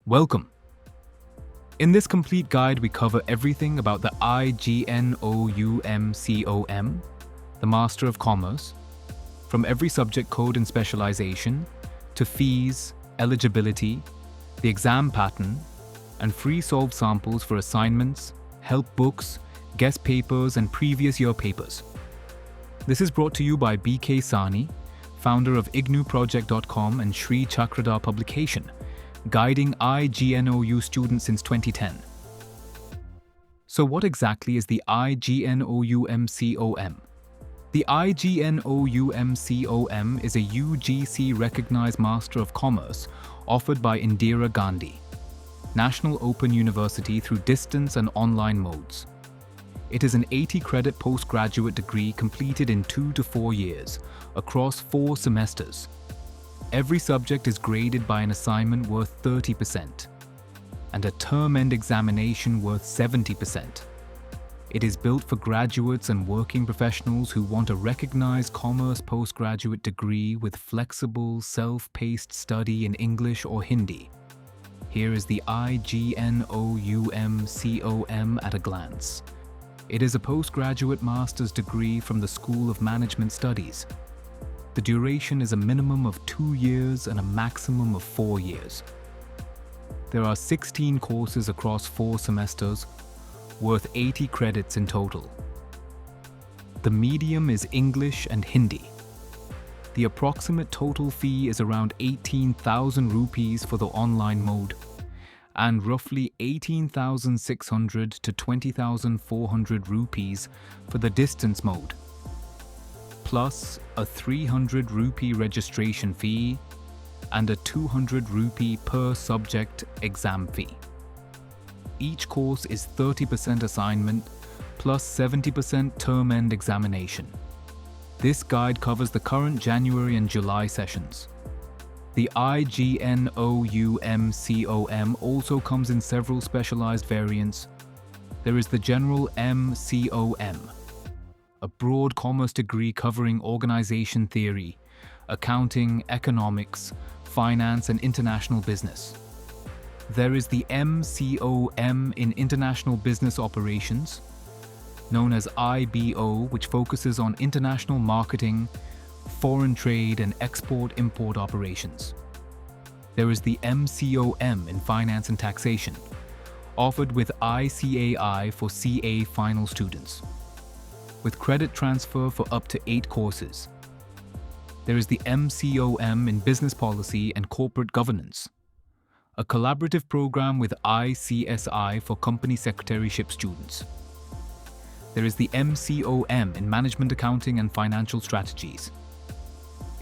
Welcome. In this complete guide, we cover everything about the IGNOU MCom, the Master of Commerce, from every subject code and specialization, to fees, eligibility, the exam pattern, and free solved samples for assignments, help books, guest papers, and previous year papers. This is brought to you by BK Sahni, founder of IGNOUproject.com and Shri Chakradhar Publication, guiding IGNOU students since 2010. So what exactly is the IGNOU MCom? The IGNOU MCom is a UGC-recognised Master of Commerce offered by Indira Gandhi National Open University through distance and online modes. It is an 80-credit postgraduate degree completed in 2 to 4 years, across 4 semesters. Every subject is graded by an assignment worth 30% and a term-end examination worth 70%. It is built for graduates and working professionals who want a recognized commerce postgraduate degree with flexible, self-paced study in English or Hindi. Here is the IGNOU MCom at a glance. It is a postgraduate master's degree from the School of Management Studies. The duration is a minimum of 2 years and a maximum of 4 years. There are 16 courses across 4 semesters, worth 80 credits in total. The medium is English and Hindi. The approximate total fee is around 18,000 rupees for the online mode and roughly 18,600 to 20,400 rupees for the distance mode, plus a 300 rupee registration fee and a 200 rupee per subject exam fee. Each course is 30% assignment plus 70% term-end examination. This guide covers the current January and July sessions. The IGNOU MCom also comes in several specialized variants. There is the General MCom, a broad commerce degree covering organization theory, accounting, economics, finance, and international business. There is the MCom in International Business Operations, known as IBO, which focuses on international marketing, foreign trade, and export-import operations. There is the MCom in Finance and Taxation, offered with ICAI for CA final students, with credit transfer for up to 8 courses. There is the MCom in Business Policy and Corporate Governance, a collaborative program with ICSI for company secretaryship students. There is the MCom in Management Accounting and Financial Strategies,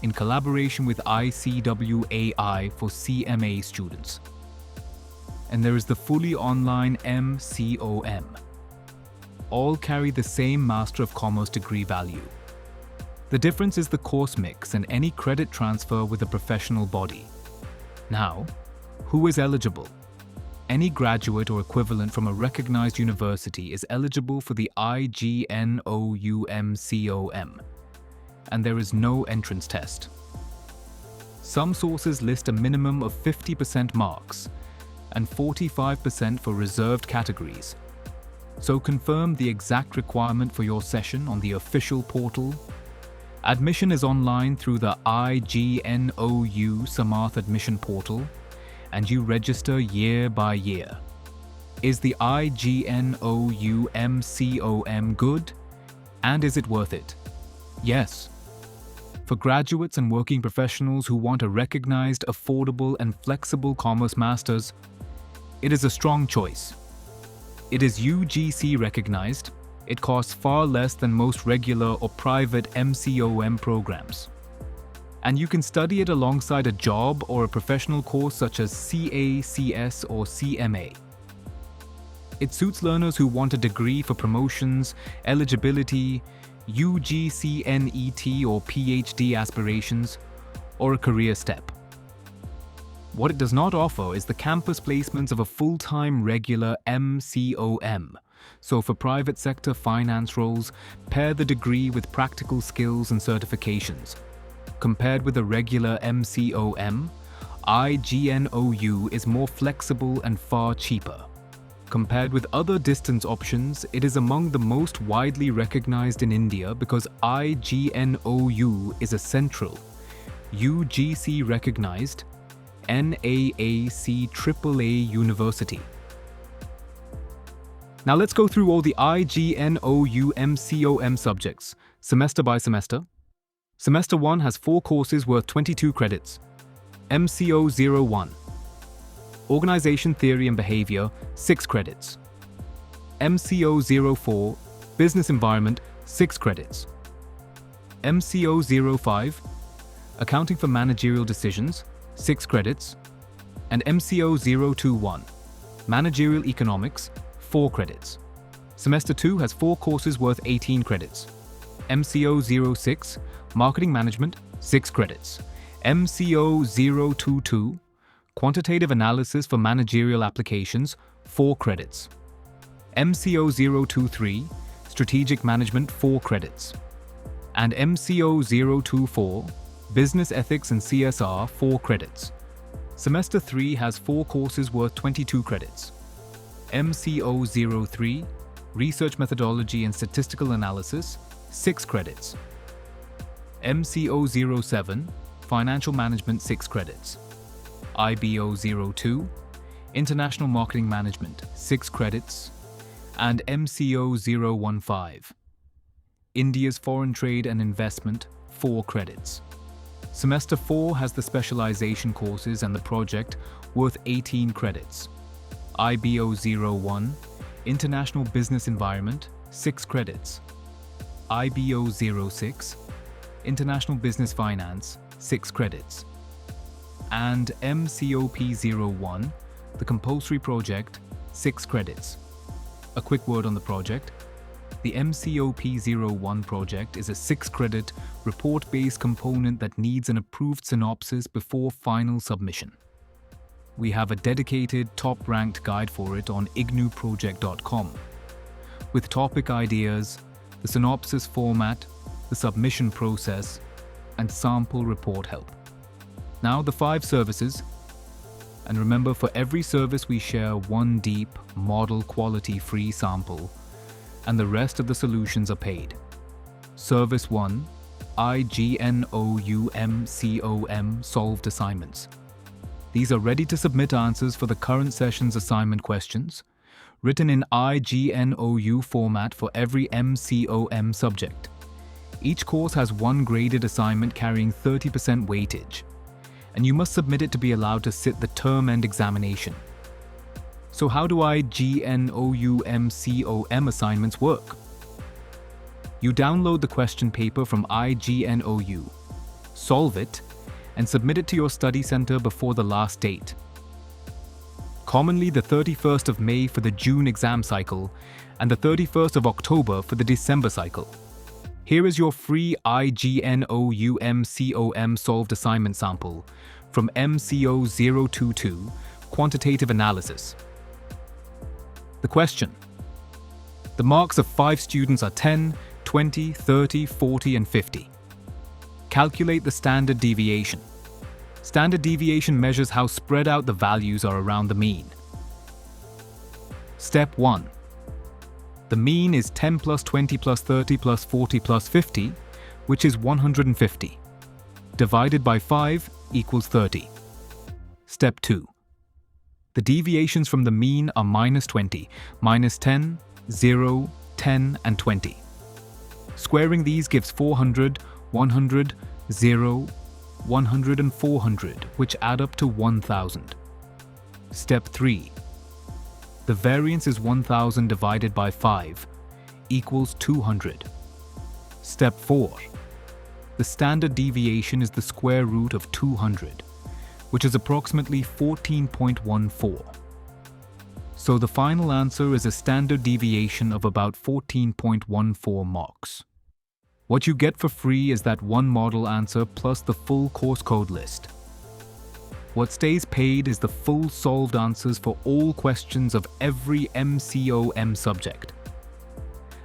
in collaboration with ICWAI for CMA students. And there is the fully online MCom. All carry the same Master of Commerce degree value. The difference is the course mix and any credit transfer with a professional body. Now, who is eligible? Any graduate or equivalent from a recognized university is eligible for the IGNOU MCom, and there is no entrance test. Some sources list a minimum of 50% marks and 45% for reserved categories. So confirm the exact requirement for your session on the official portal. Admission is online through the IGNOU Samarth admission portal, and you register year by year. Is the IGNOU MCom good? And is it worth it? Yes. For graduates and working professionals who want a recognized, affordable, and flexible commerce master's, it is a strong choice. It is UGC recognized. It costs far less than most regular or private MCom programs. And you can study it alongside a job or a professional course such as CA, CS, or CMA. It suits learners who want a degree for promotions, eligibility, UGC-NET or PhD aspirations, or a career step. What it does not offer is the campus placements of a full-time regular MCom. So for private sector finance roles, pair the degree with practical skills and certifications. Compared with a regular MCom, IGNOU is more flexible and far cheaper. Compared with other distance options, it is among the most widely recognized in India because IGNOU is a central, UGC-recognised, NAAC AAA university. Now let's go through all the IGNOU MCom subjects, semester by semester. Semester 1 has 4 courses worth 22 credits. MCO 01. Organization Theory and Behavior, 6 credits. MCO 04. Business Environment, 6 credits. MCO 05. Accounting for Managerial Decisions, 6 credits. And MCO 021. Managerial Economics, 4 credits. Semester 2 has 4 courses worth 18 credits. MCO 06, Marketing Management, 6 credits. MCO 022, Quantitative Analysis for Managerial Applications, 4 credits. MCO 023, Strategic Management, 4 credits. And MCO 024, Business Ethics and CSR, 4 credits. Semester 3 has 4 courses worth 22 credits. MCO 03, Research Methodology and Statistical Analysis, 6 credits. MCO 07, Financial Management, 6 credits. IBO 02, International Marketing Management, 6 credits. And MCO 015, India's Foreign Trade and Investment, 4 credits. Semester 4 has the specialization courses and the project worth 18 credits. IBO 01, International Business Environment, 6 credits. IBO 06, International Business Finance, 6 credits. And MCOP 01, the compulsory project, 6 credits. A quick word on the project. The MCOP 01 project is a 6-credit, report-based component that needs an approved synopsis before final submission. We have a dedicated, top-ranked guide for it on IGNOUproject.com, with topic ideas, the synopsis format, the submission process, and sample report help. Now the 5 services, and remember, for every service we share 1 deep, model quality free sample, and the rest of the solutions are paid. Service 1, IGNOU MCom solved assignments. These are ready to submit answers for the current session's assignment questions, written in IGNOU format for every MCom subject. Each course has 1 graded assignment carrying 30% weightage, and you must submit it to be allowed to sit the term-end examination. So how do IGNOU MCom assignments work? You download the question paper from IGNOU, solve it, and submit it to your study center before the last date. Commonly the 31st of May for the June exam cycle and the 31st of October for the December cycle. Here is your free IGNOU MCom solved assignment sample from MCO 022, Quantitative Analysis. The question. The marks of 5 students are 10, 20, 30, 40, and 50. Calculate the standard deviation. Standard deviation measures how spread out the values are around the mean. Step 1. The mean is 10 plus 20 plus 30 plus 40 plus 50, which is 150. Divided by 5 equals 30. Step 2. The deviations from the mean are minus 20, minus 10, 0, 10, and 20. Squaring these gives 400, 100, 0, 100 and 400, which add up to 1000. Step 3. The variance is 1000 divided by 5 equals 200. Step 4. The standard deviation is the square root of 200, which is approximately 14.14. So the final answer is a standard deviation of about 14.14 marks. What you get for free is that 1 model answer plus the full course code list. What stays paid is the full solved answers for all questions of every MCom subject.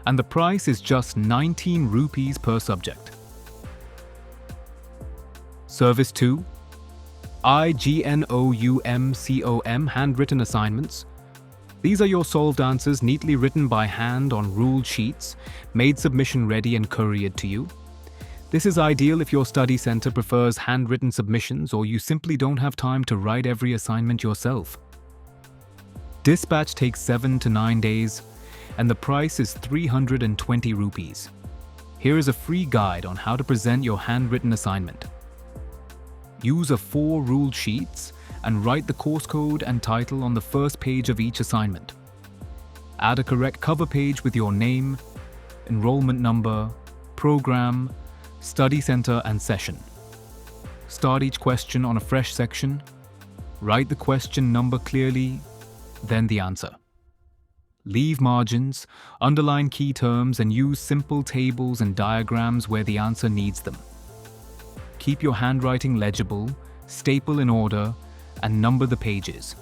And the price is just 19 rupees per subject. Service 2. IGNOU MCom handwritten assignments. These are your solved answers neatly written by hand on ruled sheets, made submission ready and couriered to you. This is ideal if your study center prefers handwritten submissions or you simply don't have time to write every assignment yourself. Dispatch takes 7 to 9 days, and the price is 320 rupees. Here is a free guide on how to present your handwritten assignment. Use 4 ruled sheets and write the course code and title on the first page of each assignment. Add a correct cover page with your name, enrollment number, program, study center and session. Start each question on a fresh section. Write the question number clearly, then the answer. Leave margins, underline key terms and use simple tables and diagrams where the answer needs them. Keep your handwriting legible, staple in order, and number the pages.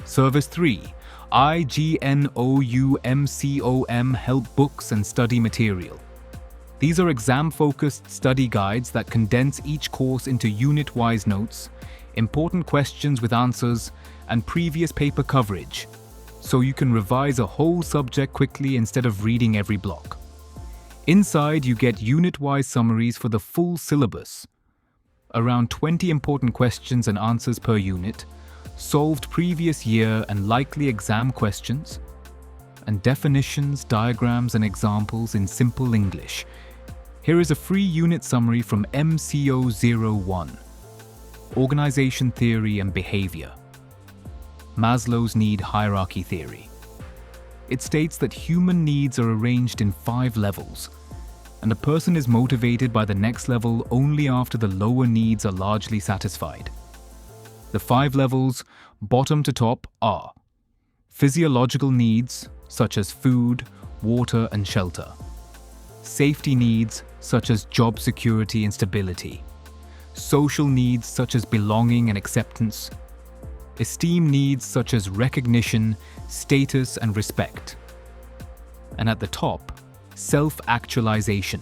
Service 3. IGNOU MCom help books and study material. These are exam-focused study guides that condense each course into unit-wise notes, important questions with answers, and previous paper coverage, so you can revise a whole subject quickly instead of reading every block. Inside, you get unit-wise summaries for the full syllabus, around 20 important questions and answers per unit, solved previous year and likely exam questions, and definitions, diagrams, and examples in simple English. Here is a free unit summary from MCO01, Organization Theory and Behavior. Maslow's Need Hierarchy Theory. It states that human needs are arranged in 5 levels, and a person is motivated by the next level only after the lower needs are largely satisfied. The 5 levels, bottom to top, are physiological needs, such as food, water, and shelter. Safety needs, such as job security and stability. Social needs, such as belonging and acceptance. Esteem needs, such as recognition, status, and respect. And at the top, self-actualization,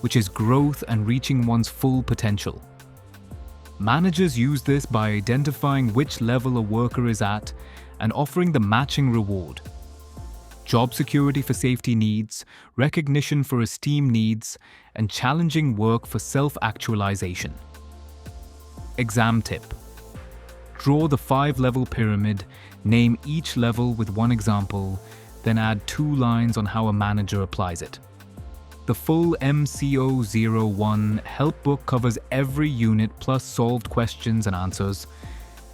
which is growth and reaching one's full potential. Managers use this by identifying which level a worker is at and offering the matching reward. Job security for safety needs, recognition for esteem needs, and challenging work for self-actualization. Exam tip. Draw the 5-level pyramid, name each level with one example, then add 2 lines on how a manager applies it. The full MCO01 help book covers every unit plus solved questions and answers,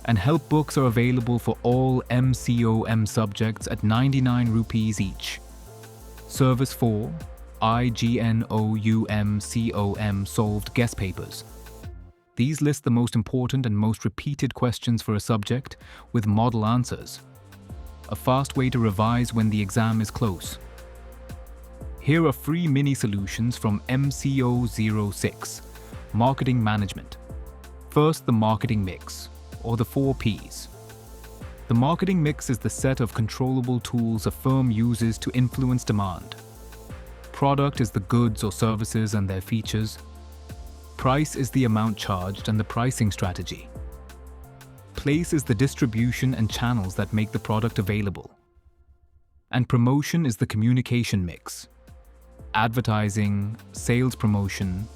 and help books are available for all MCom subjects at 99 rupees each. Service 4. IGNOU MCom solved guest papers. These list the most important and most repeated questions for a subject with model answers. A fast way to revise when the exam is close. Here are free mini solutions from MCO06, Marketing Management. First, the marketing mix, or the 4 Ps. The marketing mix is the set of controllable tools a firm uses to influence demand. Product is the goods or services and their features. Price is the amount charged and the pricing strategy. Place is the distribution and channels that make the product available. And promotion is the communication mix. Advertising, sales promotion,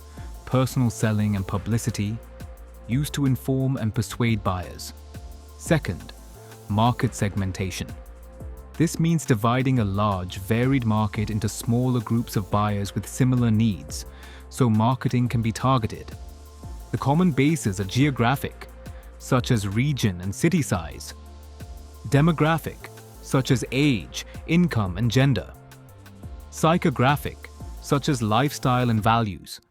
personal selling and publicity, used to inform and persuade buyers. Second, market segmentation. This means dividing a large, varied market into smaller groups of buyers with similar needs, so marketing can be targeted. The common bases are geographic, such as region and city size. Demographic, such as age, income, and gender. Psychographic, such as lifestyle and values.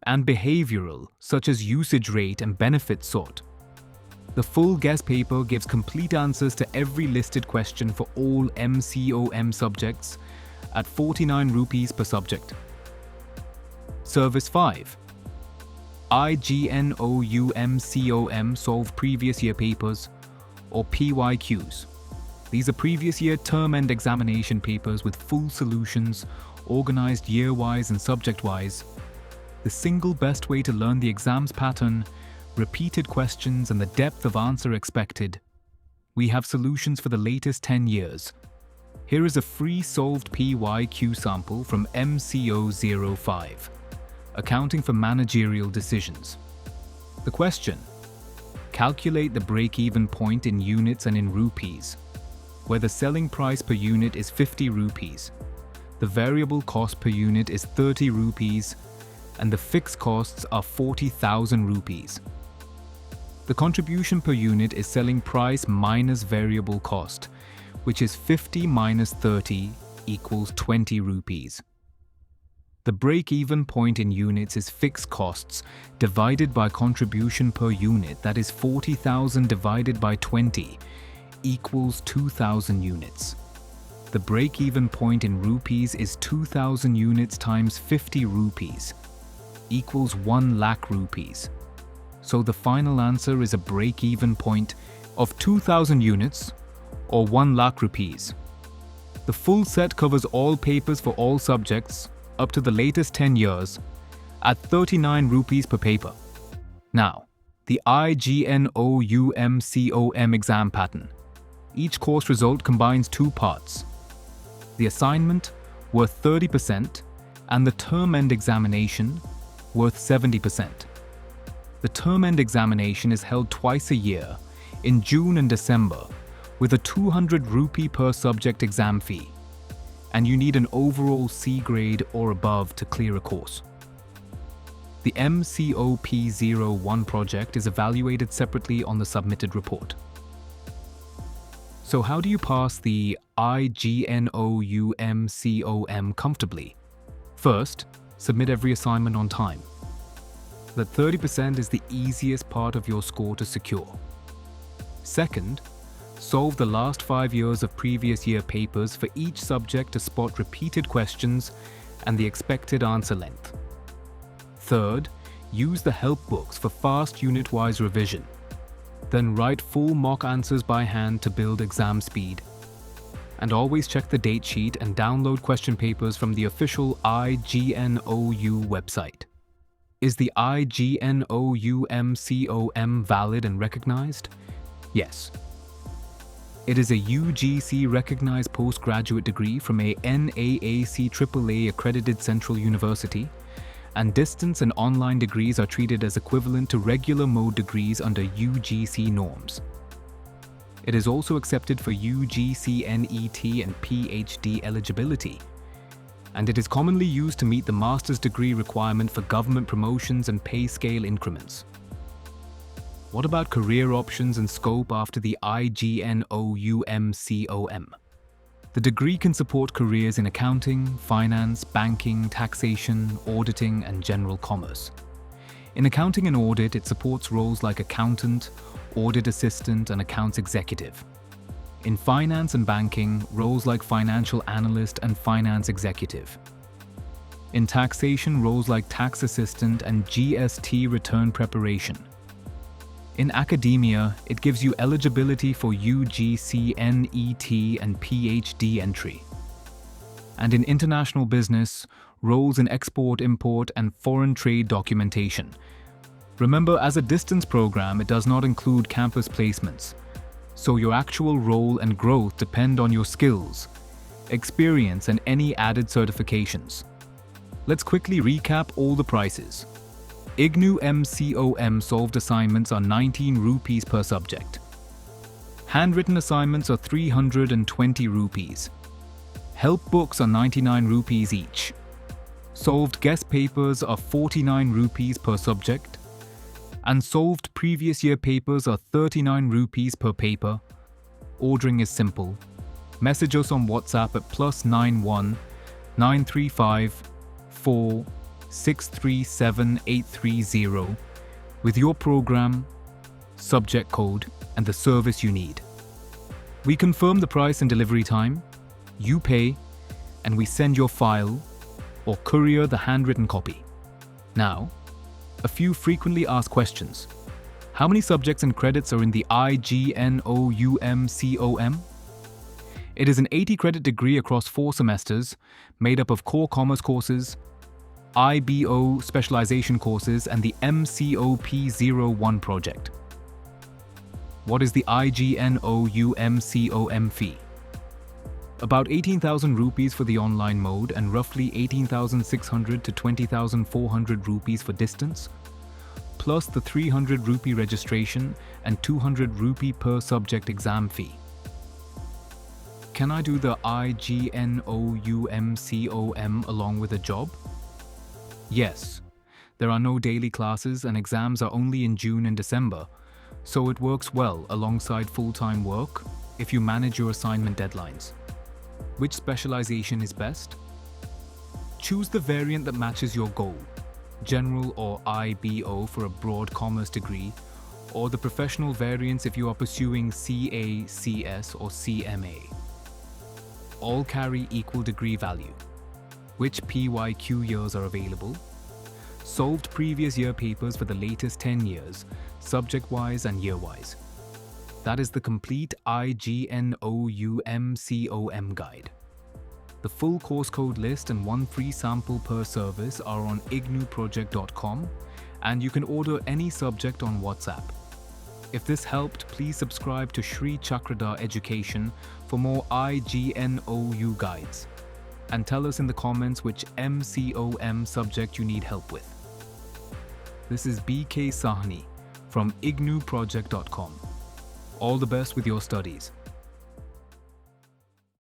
And behavioral, such as usage rate and benefits sought. The full guest paper gives complete answers to every listed question for all MCom subjects at 49 rupees per subject. Service 5. IGNOU MCom solve previous year papers, or PYQs. These are previous year term-end examination papers with full solutions, organized year-wise and subject-wise. The single best way to learn the exam's pattern, repeated questions, and the depth of answer expected, we have solutions for the latest 10 years. Here is a free solved PYQ sample from MCO05, Accounting for Managerial Decisions. The question: calculate the break-even point in units and in rupees, where the selling price per unit is 50 rupees, the variable cost per unit is 30 rupees, and the fixed costs are 40,000 rupees. The contribution per unit is selling price minus variable cost, which is 50 minus 30 equals 20 rupees. The break-even point in units is fixed costs divided by contribution per unit, that is 40,000 divided by 20 equals 2,000 units. The break-even point in rupees is 2,000 units times 50 rupees equals 1 lakh rupees. So the final answer is a break-even point of 2,000 units or 1 lakh rupees. The full set covers all papers for all subjects up to the latest 10 years at 39 rupees per paper. Now, the IGNOU MCom exam pattern. Each course result combines two parts: the assignment, worth 30%, and the term-end examination, worth 70%. The term-end examination is held twice a year, in June and December, with a 200 rupee per subject exam fee, and you need an overall C grade or above to clear a course. The MCOP01 project is evaluated separately on the submitted report. So how do you pass the IGNOU MCom comfortably? First, submit every assignment on time. That 30% is the easiest part of your score to secure. Second, solve the last 5 years of previous year papers for each subject to spot repeated questions and the expected answer length. Third, use the help books for fast unit-wise revision. Then write full mock answers by hand to build exam speed. And always check the date sheet and download question papers from the official IGNOU website. Is the IGNOU MCom valid and recognized? Yes. It is a UGC-recognised postgraduate degree from a NAAC AAA accredited central university, and distance and online degrees are treated as equivalent to regular mode degrees under UGC norms. It is also accepted for UGC-NET and PhD eligibility, and it is commonly used to meet the master's degree requirement for government promotions and pay scale increments. What about career options and scope after the IGNOU MCom? The degree can support careers in accounting, finance, banking, taxation, auditing, and general commerce. In accounting and audit, it supports roles like accountant, audit assistant, and accounts executive. In finance and banking, roles like financial analyst and finance executive. In taxation, roles like tax assistant and GST return preparation. In academia, it gives you eligibility for UGC-NET and PhD entry. And in international business, roles in export-import and foreign trade documentation. Remember, as a distance program, it does not include campus placements, so your actual role and growth depend on your skills, experience, and any added certifications. Let's quickly recap all the prices. IGNOU MCom solved assignments are 19 rupees per subject. Handwritten assignments are 320 rupees. Help books are 99 rupees each. Solved guest papers are 49 rupees per subject. And solved previous year papers are 39 rupees per paper. Ordering is simple. Message us on WhatsApp at +91 935 4 637-830 with your program, subject code, and the service you need. We confirm the price and delivery time, you pay, and we send your file or courier the handwritten copy. Now, a few frequently asked questions. How many subjects and credits are in the IGNOU MCom? It is an 80-credit degree across 4 semesters, made up of core commerce courses, IBO specialization courses, and the MCOP01 project. What is the IGNOU MCom fee? About 18,000 rupees for the online mode and roughly 18,600 to 20,400 rupees for distance, plus the 300 rupee registration and 200 rupee per subject exam fee. Can I do the IGNOU MCom along with a job? Yes. There are no daily classes and exams are only in June and December, so it works well alongside full-time work if you manage your assignment deadlines. Which specialization is best? Choose the variant that matches your goal, general or IBO for a broad commerce degree, or the professional variants if you are pursuing CA, CS or CMA. All carry equal degree value. Which PYQ years are available? Solved previous year papers for the latest 10 years, subject-wise and year-wise. That is the complete IGNOU MCom guide. The full course code list and one free sample per service are on IGNOUproject.com, and you can order any subject on WhatsApp. If this helped, please subscribe to Shri Chakradhar Education for more IGNOU guides. And tell us in the comments which MCom subject you need help with. This is BK Sahni from IGNOUproject.com. All the best with your studies.